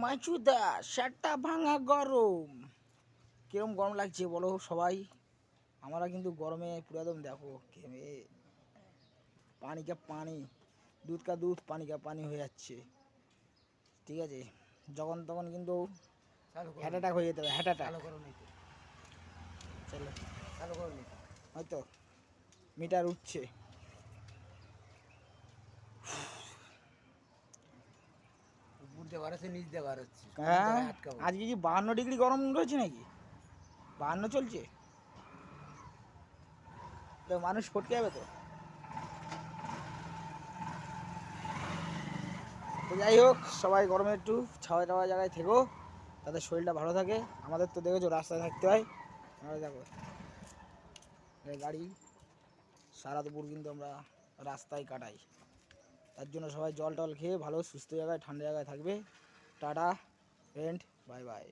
মাচুদা শার্টটা ভাঙা গরম। কিরম গরম লাগছে বলো সবাই। আমরা কিন্তু গরমে পুরো একদম দেখো ঘেমে পানি কা পানি, দুধ কা দুধ, পানি কা পানি হয়ে যাচ্ছে। ঠিক আছে, যখন তখন কিন্তু হার্ট অ্যাটাক হয়ে যেতে হবে। হার্ট অ্যাটাক চলো হয়তো মিটার উঠছে। হ্যাঁ, আজকে কি 52 ডিগ্রি গরম রয়েছে নাকি? 52 চলছে তো মানুষ ফটকে যাবে তো। তো যাই হোক, সবাই গরমে একটু ছাওয়া টাওয়া জায়গায় থেকো, তাদের শরীরটা ভালো থাকে। আমাদের তো দেখেছো রাস্তায় থাকতে হয়। আমরা দেখো গাড়ি সারা দুপুর কিন্তু আমরা রাস্তায় কাটাই। তার জন্য সবাই জল টল খেয়ে ভালো সুস্থ জায়গায় ঠান্ডা জায়গায় থাকবে। Tata friend, bye bye.